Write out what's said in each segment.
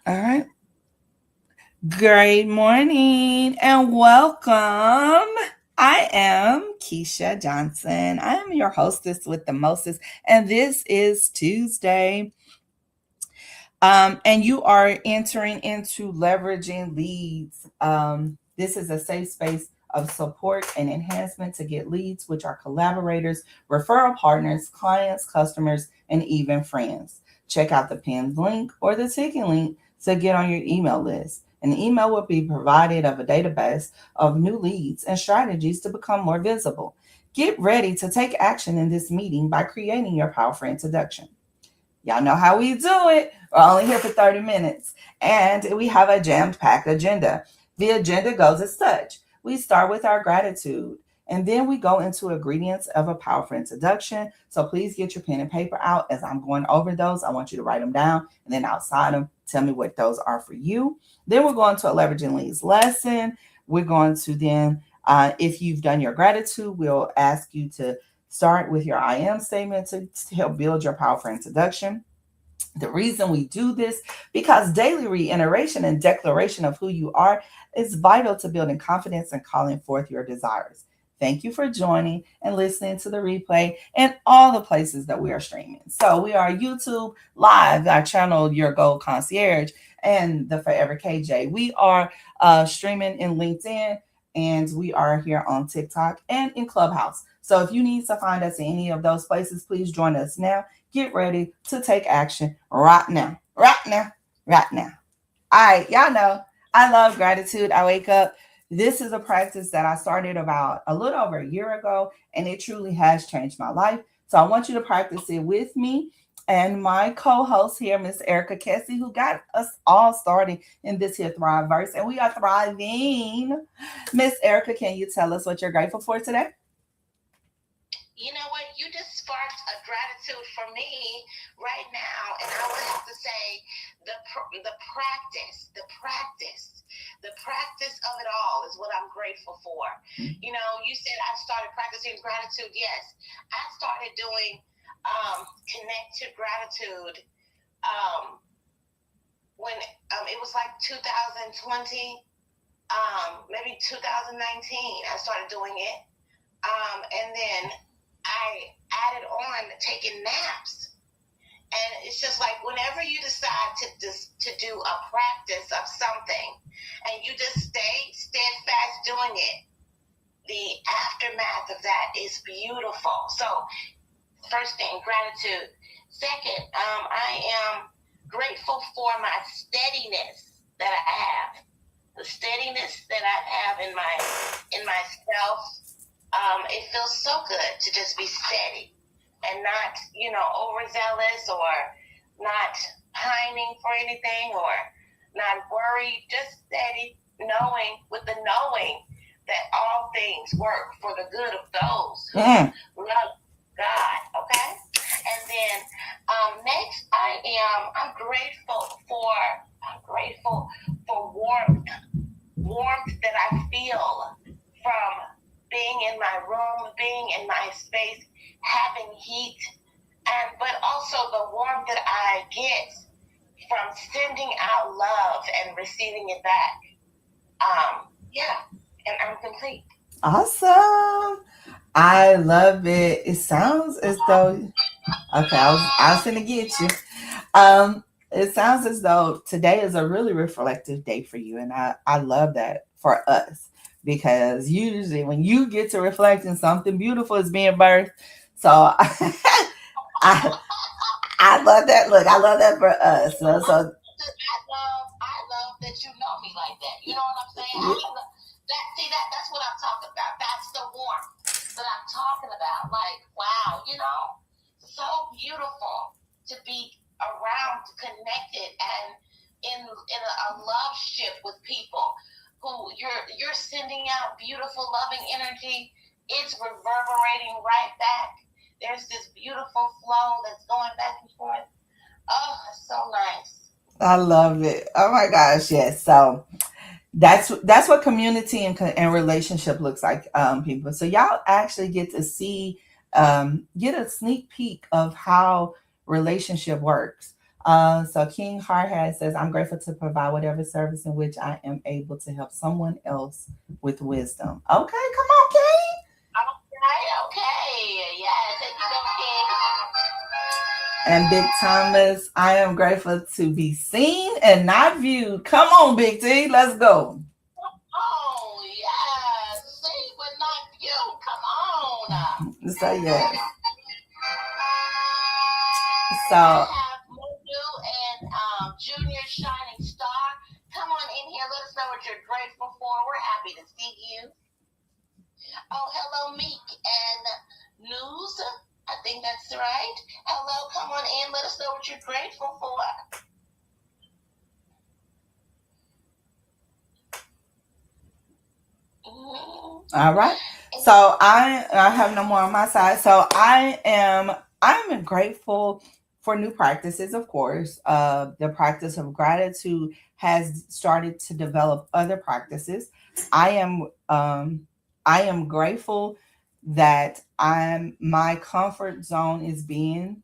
All right. Great morning and welcome. I am Keisha Johnson. I am your hostess with the mostest, and this is Tuesday. And you are entering into leveraging leads. This is a safe space of support and enhancement to get leads, which are collaborators, referral partners, clients, customers, and even friends. Check out the pinned link or the ticking link to get on your email list. An email will be provided of a database of new leads and strategies to become more visible. Get ready to take action in this meeting by creating your powerful introduction. Y'all know how we do it. We're only here for 30 minutes and we have a jam packed agenda. The agenda goes as such: we start with our gratitude and then we go into ingredients of a powerful introduction. So please get your pen and paper out as I'm going over those. I want you to write them down and then outside them, tell me what those are for you. Then we're going to a leveraging leads lesson. We're going to then, if you've done your gratitude, we'll ask you to start with your I am statement to help build your powerful introduction. The reason we do this, because daily reiteration and declaration of who you are is vital to building confidence and calling forth your desires. Thank you for joining and listening to the replay and all the places that we are streaming. So we are YouTube Live, our channel, Your Gold Concierge, and the Forever KJ. We are streaming in LinkedIn, and we are here on TikTok and in Clubhouse. So if you need to find us in any of those places, please join us now. Get ready to take action right now. Right now. Right now. All right, y'all know I love gratitude. I wake up. This is a practice that I started about a little over a year ago, and it truly has changed my life. So I want you to practice it with me and my co-host here, Miss Erica Kessie, who got us all started in this here Thrive verse, and we are thriving. Miss Erica, can you tell us what you're grateful for today? You know what? You just sparked a gratitude for me right now, and I would have to say the practice of it all is what I'm grateful for. You know, you said I started practicing gratitude. Yes, I started doing connected gratitude when it was like 2020, maybe 2019. I started doing it, and then I added on taking naps. And it's just like whenever you decide to do a practice of something and you just stay steadfast doing it, the aftermath of that is beautiful. So first thing, gratitude. Second, I am grateful for my steadiness that I have. The steadiness that I have in myself. It feels so good to just be steady and not, overzealous or not pining for anything or not worried, just steady, knowing that all things work for the good of those who love God, okay? And then next I'm grateful for warmth that I feel from being in my room, being in my space, having heat, but also the warmth that I get from sending out love and receiving it back. And I'm complete. Awesome. I love it. It sounds as though okay, I was gonna get you. It sounds as though today is a really reflective day for you, and I love that for us because usually when you get to reflect and something beautiful is being birthed. So I I love that. Look, I love that for us. I love that you know me like that. You know what I'm saying? That's what I'm talking about. That's the warmth that I'm talking about. Like, wow, so beautiful to be around, connected, and in a love ship with people who you're sending out beautiful, loving energy. It's reverberating right back. There's this beautiful flow that's going back and forth. Oh, it's so nice. I love it. Oh my gosh, yes. So that's what community and relationship looks like, people. So y'all actually get to see, get a sneak peek of how relationship works. So King Hardhead says, I'm grateful to provide whatever service in which I am able to help someone else with wisdom. Okay, come on, King. Okay. Yeah, thank you, King. And Big Thomas, I am grateful to be seen and not viewed. Come on, Big T, let's go. Oh, yeah. See, but not you. Come on. So yes. I So have Moju and Junior Shining Star. Come on in here. Let us know what you're grateful for. We're happy to see you. Oh, hello, Meek and News. I think that's right. Hello, come on in. Let us know what you're grateful for. all right. So I have no more on my side. So I'm grateful for new practices, of course. The practice of gratitude has started to develop other practices. I am I am grateful that my comfort zone is being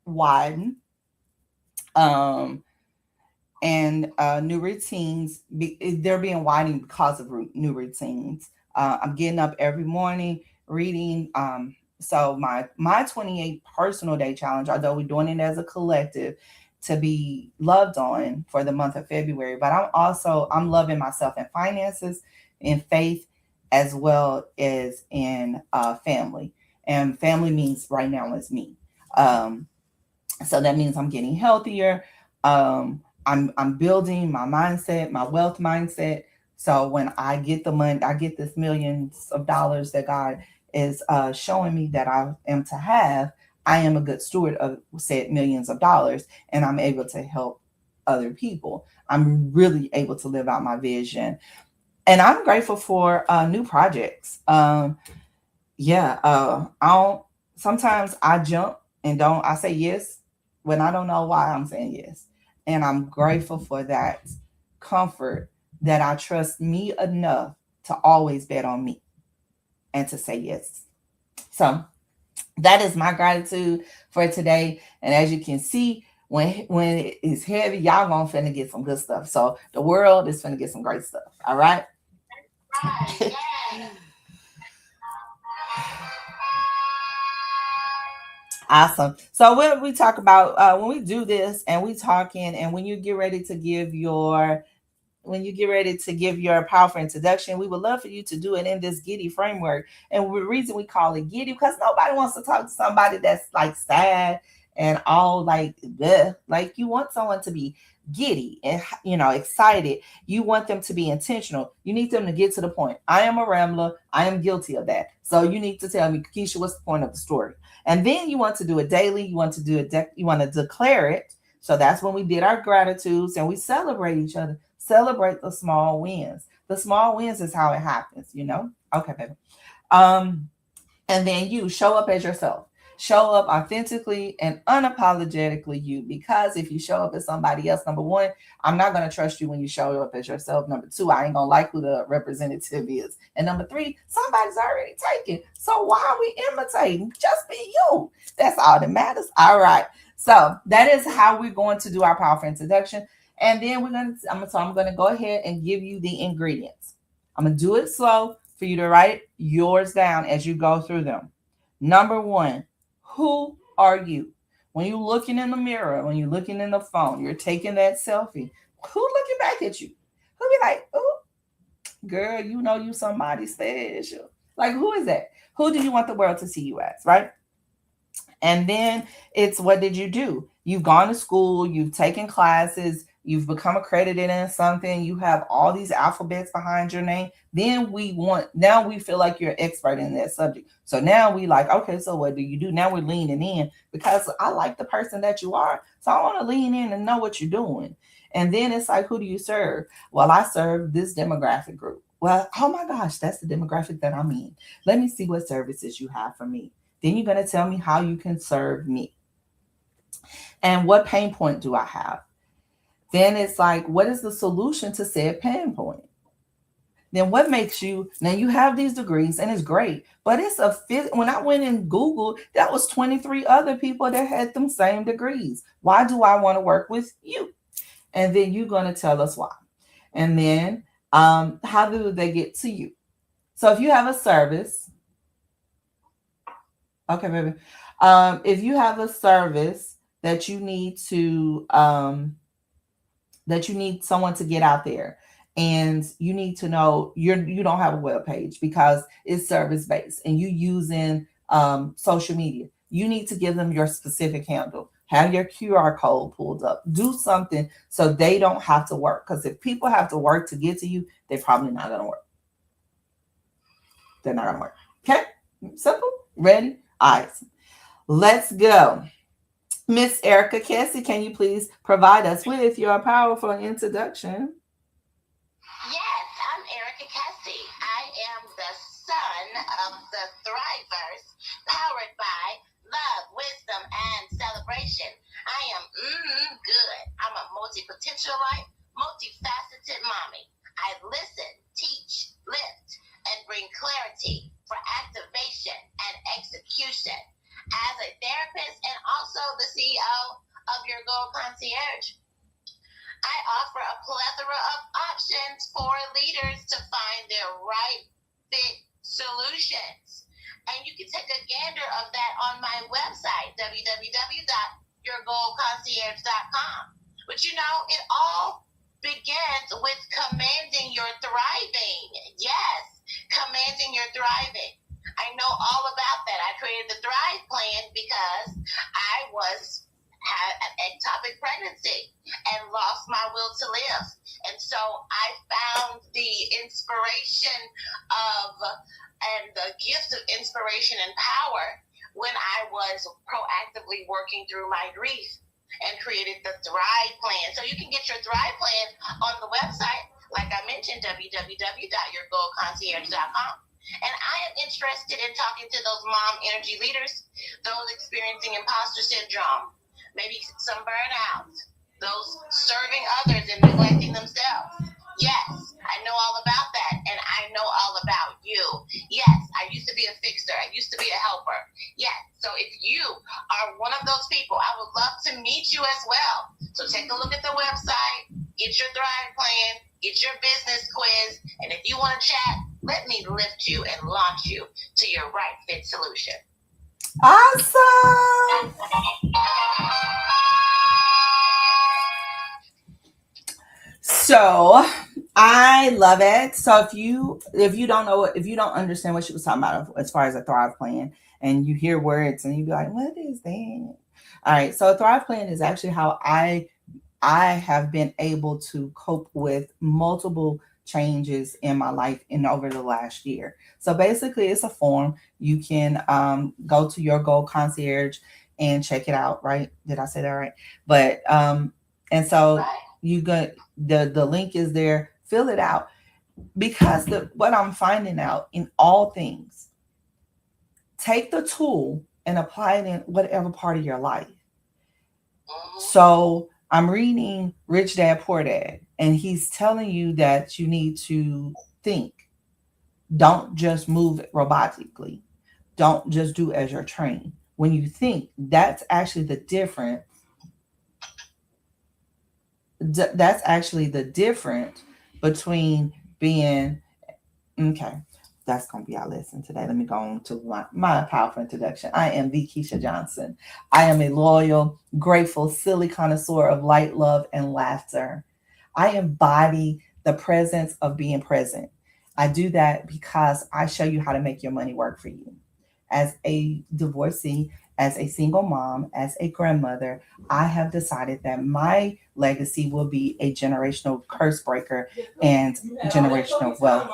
widened. Um, and new routines they're being widened because of new routines. I'm getting up every morning reading. So my 28 personal day challenge, although we're doing it as a collective to be loved on for the month of February, but I'm loving myself in finances, in faith, as well as in family. And family means right now is me. um, so that means I'm getting healthier. I'm building my mindset, my wealth mindset. So when I get the money, I get this millions of dollars that God is showing me that I am to have. I am a good steward of said millions of dollars, and I'm able to help other people. I'm really able to live out my vision, and I'm grateful for new projects. Yeah, I don't. Sometimes I jump and don't. I say yes when I don't know why I'm saying yes, and I'm grateful for that comfort that I trust me enough to always bet on me and to say yes. So that is my gratitude for today. And as you can see, when it's heavy, y'all gonna finna get some good stuff. So the world is finna get some great stuff. All right. Right, yeah. Awesome. So when we talk about when we do this and we talking and when you get ready to give your powerful introduction, we would love for you to do it in this Giddy framework. And the reason we call it Giddy because nobody wants to talk to somebody that's like sad and all like bleh. Like you want someone to be giddy and excited. You want them to be intentional. You need them to get to the point. I am a rambler. I am guilty of that. So you need to tell me, Keisha, what's the point of the story? And then you want to do it daily. You want to do it. You want to declare it. So that's when we did our gratitudes and we celebrate each other. Celebrate the small wins. The small wins is how it happens. Okay, baby. And then you show up as yourself. Show up authentically and unapologetically you. Because if you show up as somebody else, number one, I'm not going to trust you when you show up as yourself. Number two, I ain't going to like who the representative is. And number three, somebody's already taken. So why are we imitating? Just be you. That's all that matters. All right. So that is how we're going to do our powerful introduction. And then I'm gonna go ahead and give you the ingredients. I'm gonna do it slow for you to write yours down as you go through them. Number one, who are you? When you're looking in the mirror, when you're looking in the phone, you're taking that selfie. Who looking back at you? Who be like, oh, girl, you somebody special. Like, who is that? Who do you want the world to see you as, right? And then it's what did you do? You've gone to school, you've taken classes, you've become accredited in something, you have all these alphabets behind your name. Then now we feel like you're an expert in that subject. So now we like, okay, so what do you do? Now we're leaning in because I like the person that you are. So I want to lean in and know what you're doing. And then it's like, who do you serve? Well, I serve this demographic group. Well, oh my gosh, that's the demographic that I'm in. Let me see what services you have for me. Then you're going to tell me how you can serve me. And what pain point do I have? Then it's like, what is the solution to said pain point? then what makes you, now you have these degrees and it's great, but it's when I went and Googled, that was 23 other people that had them same degrees. Why do I want to work with you? And then you're going to tell us why. And then how do they get to you? So if you have a service, okay, baby. If you have a service that you need to that you need someone to get out there, and you need to know you don't have a web page because it's service based and you using social media, you need to give them your specific handle, have your QR code pulled up, do something so they don't have to work, because if people have to work to get to you, they're probably not going to work. They're not going to work. Okay, simple. Ready? All right, let's go. Miss Erica Cassie, can you please provide us with your powerful introduction? Yes, I'm Erica Cassie. I am the son of the Thrivers, powered by love, wisdom, and celebration. I am good. I'm a multi-potentialite, multifaceted mommy. I listen, teach, lift, and bring clarity for activation and execution. As a therapist and also the CEO of Your Goal Concierge, I offer a plethora of options for leaders to find their right fit solutions. And you can take a gander of that on my website, www.yourgoalconcierge.com. But you know, it all begins with commanding your thriving. Yes, commanding your thriving. I know all about that. I created the Thrive Plan because I had an ectopic pregnancy and lost my will to live. And so I found the inspiration and the gift of inspiration and power when I was proactively working through my grief and created the Thrive Plan. So you can get your Thrive Plan on the website, like I mentioned, www.yourgoalconcierge.com. And I am interested in talking to those mom energy leaders, those experiencing imposter syndrome, maybe some burnout, those serving others and neglecting themselves. Yes, I know all about that, and I know all about you. Yes, I used to be a fixer. I used to be a helper. Yes, so if you are one of those people, I would love to meet you as well. So take a look at the website, get your Thrive Plan, get your business quiz, and if you want to chat, let me lift you and launch you to your right fit solution. Awesome. So I love it. So if you don't know, if you don't understand what she was talking about as far as a Thrive Plan, and you hear words and you be like, what is that? All right. So a Thrive Plan is actually how I have been able to cope with multiple changes in my life in over the last year. So basically, it's a form. You can go to Your Goal Concierge and check it out. Right? Did I say that right? But and so you got the link is there. Fill it out, because what I'm finding out in all things, take the tool and apply it in whatever part of your life. So I'm reading Rich Dad Poor Dad, and he's telling you that you need to think. Don't just move robotically. Don't just do as you're trained. When you think, that's actually the difference. That's actually the difference between being okay. That's going to be our lesson today. Let me go on to my powerful introduction. I am the Keisha Johnson. I am a loyal, grateful, silly connoisseur of light, love, and laughter. I embody the presence of being present. I do that because I show you how to make your money work for you. As a divorcee, as a single mom, as a grandmother, I have decided that my legacy will be a generational curse breaker and generational wealth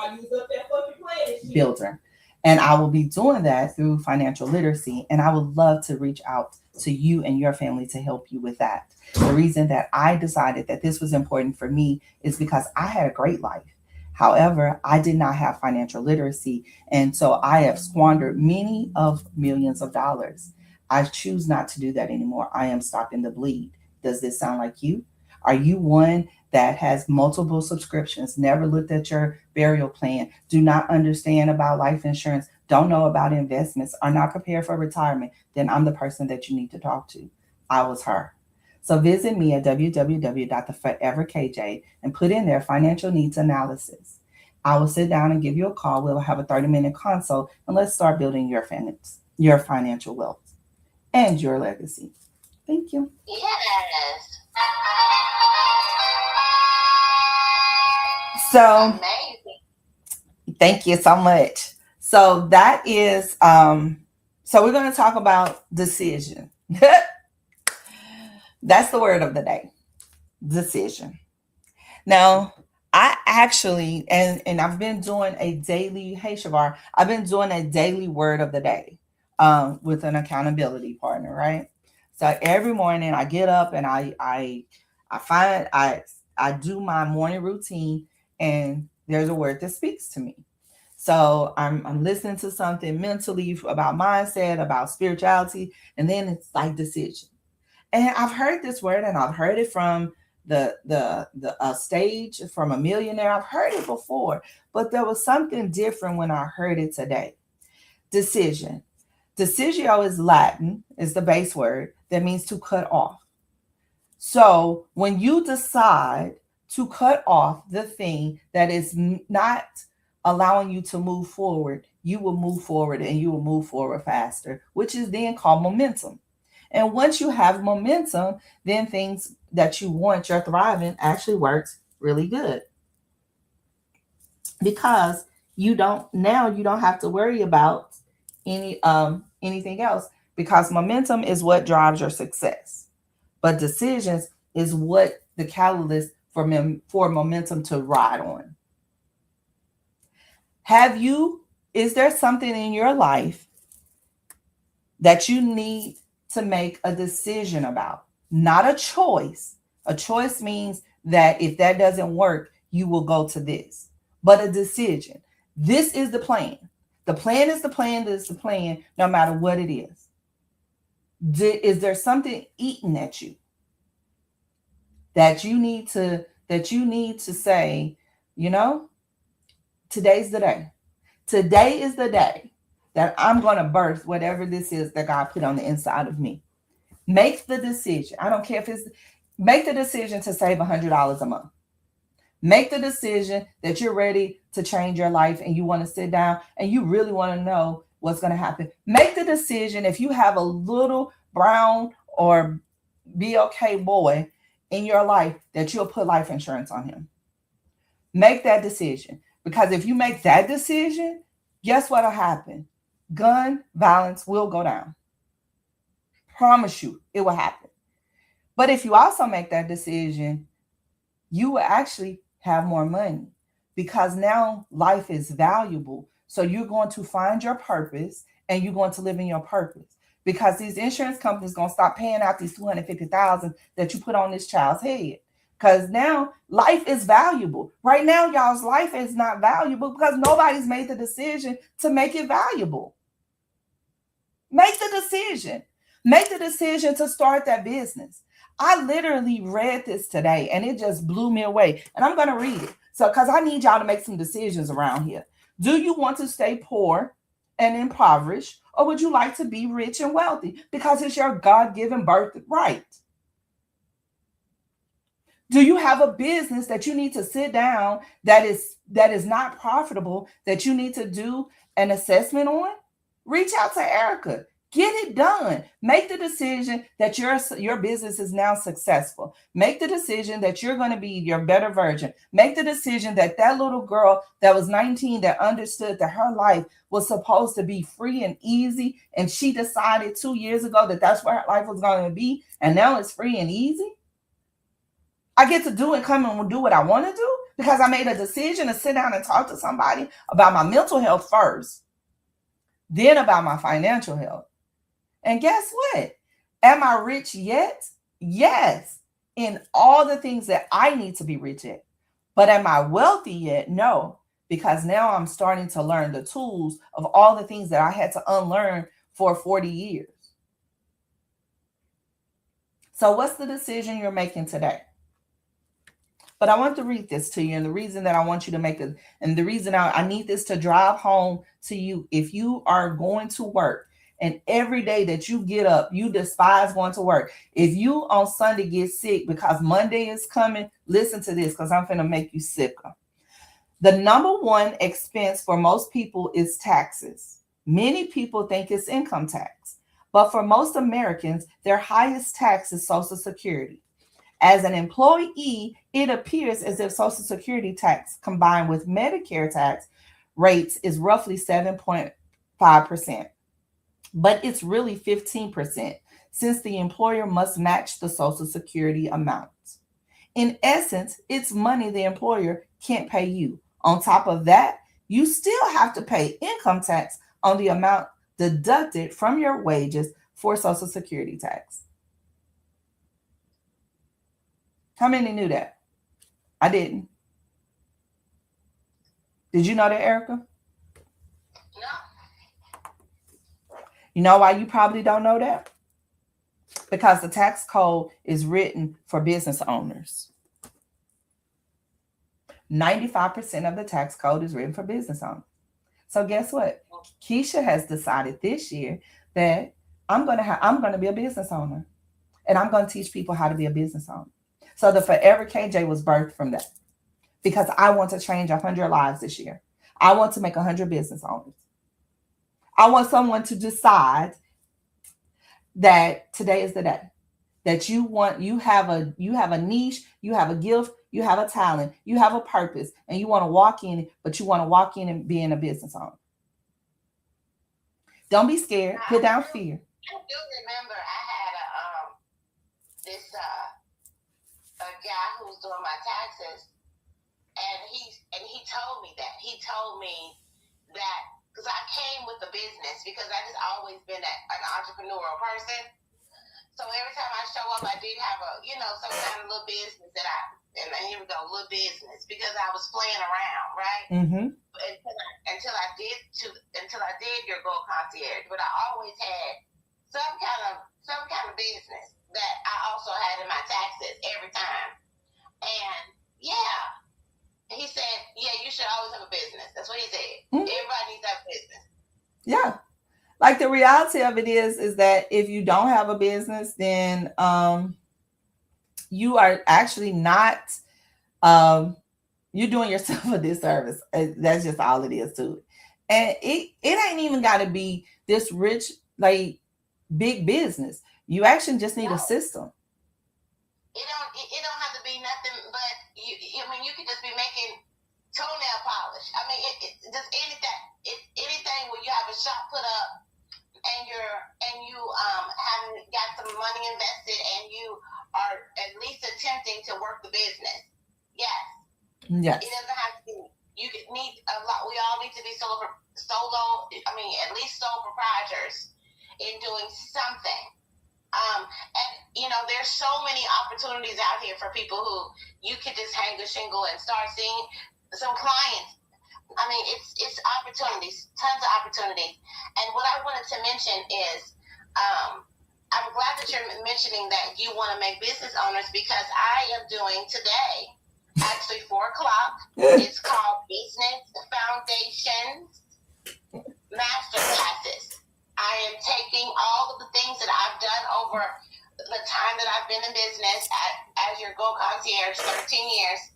builder. And I will be doing that through financial literacy. And I would love to reach out to you and your family to help you with that. The reason that I decided that this was important for me is because I had a great life. However, I did not have financial literacy. And so I have squandered many of millions of dollars. I choose not to do that anymore. I am stopping the bleed. Does this sound like you? Are you one that has multiple subscriptions, never looked at your burial plan, do not understand about life insurance, don't know about investments, are not prepared for retirement? Then I'm the person that you need to talk to. I was her. So visit me at www.theforeverkj and put in there financial needs analysis. I will sit down and give you a call. We'll have a 30-minute consult and let's start building your financial wealth and your legacy. Thank you. Yes. So Amazing. thank you so much. So that is so we're going to talk about decision. That's the word of the day. Decision. Now, I actually and I've been doing a daily, hey Shavar, I've been doing a daily word of the day with an accountability partner, right? So every morning I get up and I do my morning routine and there's a word that speaks to me. So I'm listening to something mentally about mindset, about spirituality, and then it's like decision. And I've heard this word and I've heard it from the stage from a millionaire. I've heard it before, but there was something different when I heard it today. Decision. Decisio is Latin, is the base word that means to cut off. So when you decide to cut off the thing that is not allowing you to move forward, you will move forward and you will move forward faster, which is then called momentum. And once you have momentum, then things that you want, your thriving, actually works really good. Because you don't have to worry about anything else because momentum is what drives your success. But decisions is what the catalyst for momentum to ride on. Is there something in your life that you need to make a decision about? Not a choice. A choice means that if that doesn't work, you will go to this. But a decision. This is the plan. The plan is the plan, this is the plan, no matter what it is. Is there something eating at you that you need to say, today's the day. Today is the day that I'm going to birth whatever this is that God put on the inside of me. Make the decision. I don't care if make the decision to save $100 a month. Make the decision that you're ready to change your life and you want to sit down and you really want to know what's going to happen. Make the decision if you have a little brown or BLK boy in your life that you'll put life insurance on him. Make that decision. Because if you make that decision, guess what'll happen? Gun violence will go down. Promise you, it will happen. But if you also make that decision, you will actually have more money because now life is valuable. So you're going to find your purpose and you're going to live in your purpose because these insurance companies going to stop paying out these $250,000 that you put on this child's head. Because now life is valuable. Right now, y'all's life is not valuable because nobody's made the decision to make it valuable. Make the decision. Make the decision to start that business. I literally read this today and it just blew me away. And I'm going to read it. So, because I need y'all to make some decisions around here. Do you want to stay poor and impoverished, or would you like to be rich and wealthy? Because it's your God-given birthright. Do you have a business that you need to sit down that is not profitable, that you need to do an assessment on? Reach out to Erica. Get it done. Make the decision that your business is now successful. Make the decision that you're going to be your better version. Make the decision that little girl that was 19 that understood that her life was supposed to be free and easy, and she decided 2 years ago that that's where her life was going to be, and now it's free and easy. I get to do and come and do what I want to do because I made a decision to sit down and talk to somebody about my mental health first, then about my financial health. And guess what? Am I rich yet? Yes, in all the things that I need to be rich at. But am I wealthy yet? No, because now I'm starting to learn the tools of all the things that I had to unlearn for 40 years. So what's the decision you're making today? But I want to read this to you, and the reason that I want you to make it, and the reason I need this to drive home to you, if you are going to work and every day that you get up, you despise going to work. If you on Sunday get sick because Monday is coming, listen to this because I'm finna make you sicker. The number one expense for most people is taxes. Many people think it's income tax, but for most Americans, their highest tax is Social Security. As an employee, it appears as if Social Security tax combined with Medicare tax rates is roughly 7.5%, but it's really 15% since the employer must match the Social Security amount. In essence, it's money the employer can't pay you. On top of that, you still have to pay income tax on the amount deducted from your wages for Social Security tax. How many knew that? I didn't. Did you know that, Erica? No. You know why you probably don't know that? Because the tax code is written for business owners. 95% of the tax code is written for business owners. So guess what? Keisha has decided this year that I'm gonna be a business owner, and I'm gonna teach people how to be a business owner. So the Forever KJ was birthed from that because I want to change 100 lives this year. I want to make 100 business owners. I want someone to decide that today is the day that you have a niche, you have a gift, you have a talent, you have a purpose, and you want to walk in it, but you want to walk in and being a business owner. Don't be scared. Put down fear. I do remember I had a guy who was doing my taxes, and he told me that. He told me that because I came with the business because I just always been an entrepreneurial person. So every time I show up, I did have some kind of little business and here we go, little business because I was playing around, right? Mm-hmm. Until I did your Gold Concierge, but I always had some kind of business that I also had in my taxes every time. And yeah, he said, yeah, you should always have a business. That's what he said. Mm-hmm. Everybody needs to have a business. Yeah. Like the reality of it is that if you don't have a business, then you are actually not you're doing yourself a disservice. That's just all it is to it. And it ain't even got to be this rich, like big business. You actually just need a system. It don't have to be nothing, but you could just be making toenail polish. I mean, just anything where you have a shop put up and you haven't got some money invested and you are at least attempting to work the business. Yes. Yes. It doesn't have to be. You need a lot. We all need to be at least sole proprietors in doing something. And there's so many opportunities out here for people who you could just hang a shingle and start seeing some clients. I mean, it's opportunities, tons of opportunities. And what I wanted to mention is, I'm glad that you're mentioning that you want to make business owners because I am doing today, actually 4 o'clock. It's called Business Foundations Master Classes. I am taking all of the things that I've done over the time that I've been in business as your Gold Concierge, 13 years.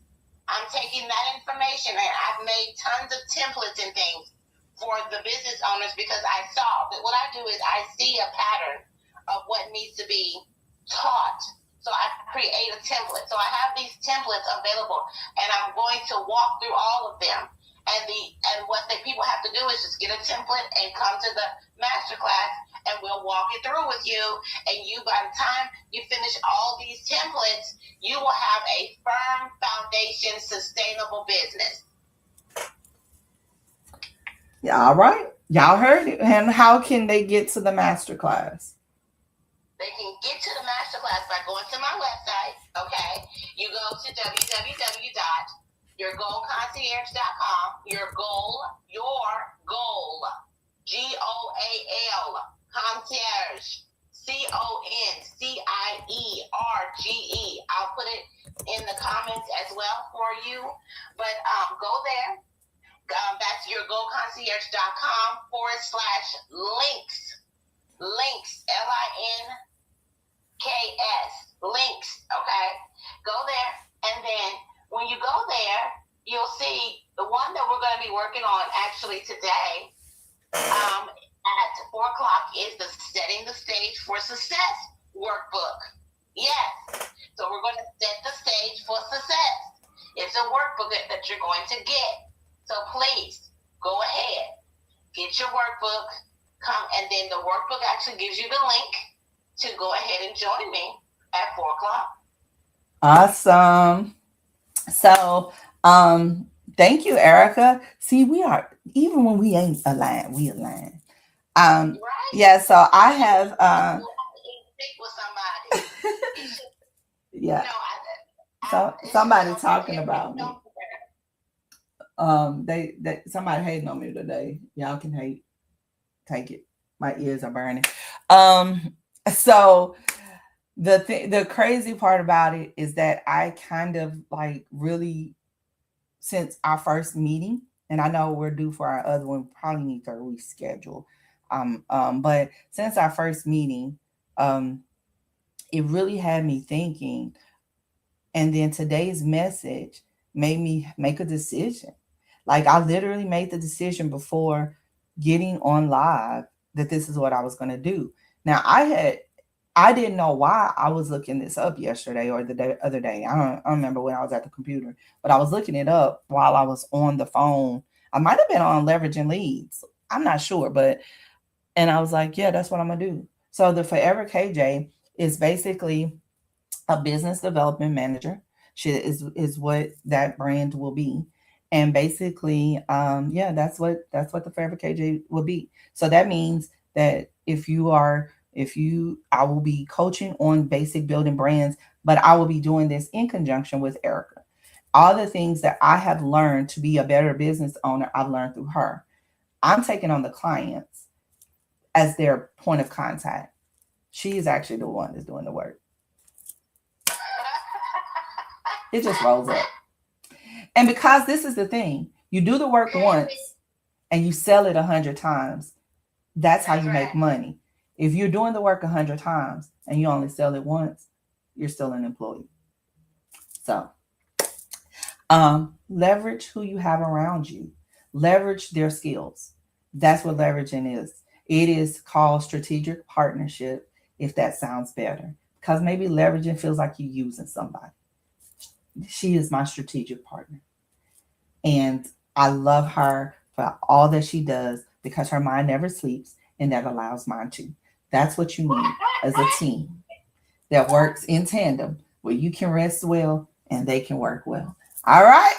I'm taking that information and I've made tons of templates and things for the business owners because I saw that what I do is I see a pattern of what needs to be taught. So I create a template. So I have these templates available and I'm going to walk through all of them. And what the people have to do is just get a template and come to the masterclass and we'll walk it through with you. And by the time you finish all these templates, you will have a firm foundation, sustainable business. Yeah, all right. Y'all heard it. And how can they get to the masterclass? They can get to the masterclass by going to my website. Okay. You go to www.yourgoalconcierge.com. Your goal, GOAL, concierge, CONCIERGE. I'll put it in the comments as well for you. But go there. That's your goconcierge.com/links. Links, LINKS. Links, okay? Go there. And then when you go there, you'll see the one that we're going to be working on actually today at 4 o'clock is the Setting the Stage for Success workbook. Yes. So we're going to set the stage for success. It's a workbook that you're going to get. So please go ahead, get your workbook, come, and then the workbook actually gives you the link to go ahead and join me at 4 o'clock. Awesome. So, thank you, Erica. See, we are, even when we ain't aligned, we align. Right? Yeah, so I have Speak with somebody. yeah. No, Somebody talking about me. They somebody hating on me today. Y'all can hate. Take it. My ears are burning. So the crazy part about it is that I kind of like really, since our first meeting, and I know we're due for our other one, probably need to reschedule. But since our first meeting, it really had me thinking. And then today's message made me make a decision. Like I literally made the decision before getting on live that this is what I was going to do. Now I didn't know why I was looking this up yesterday or the other day. I don't remember when I was at the computer, but I was looking it up while I was on the phone. I might have been on Leveraging Leads. I'm not sure, and I was like, yeah, that's what I'm going to do. So the Forever KJ is basically a business development manager. She is what that brand will be. And basically, that's what the Forever KJ will be. So that means that I will be coaching on basic building brands, but I will be doing this in conjunction with Erica. All the things that I have learned to be a better business owner, I've learned through her. I'm taking on the clients as their point of contact. She is actually the one that's doing the work. It just rolls up. And because this is the thing, you do the work once and you sell it 100 times. That's how you make money. If you're doing the work 100 times and you only sell it once, you're still an employee. So, leverage who you have around you. Leverage their skills. That's what leveraging is. It is called strategic partnership, if that sounds better. Because maybe leveraging feels like you're using somebody. She is my strategic partner. And I love her for all that she does because her mind never sleeps and that allows mine to. That's what you need as a team that works in tandem where you can rest well and they can work well. All right.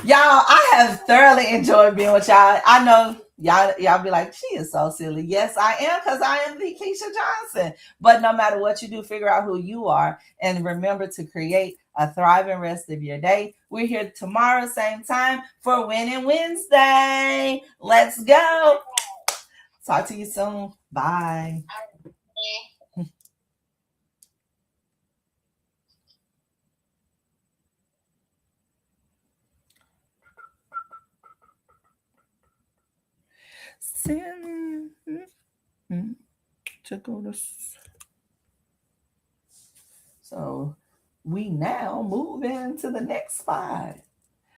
Y'all, I have thoroughly enjoyed being with y'all. I know y'all be like, she is so silly. Yes, I am, because I am the Keisha Johnson. But no matter what you do, figure out who you are and remember to create a thriving rest of your day. We're here tomorrow, same time for Winning Wednesday. Let's go. Talk to you soon. Bye. To go to. So we now move into the next slide.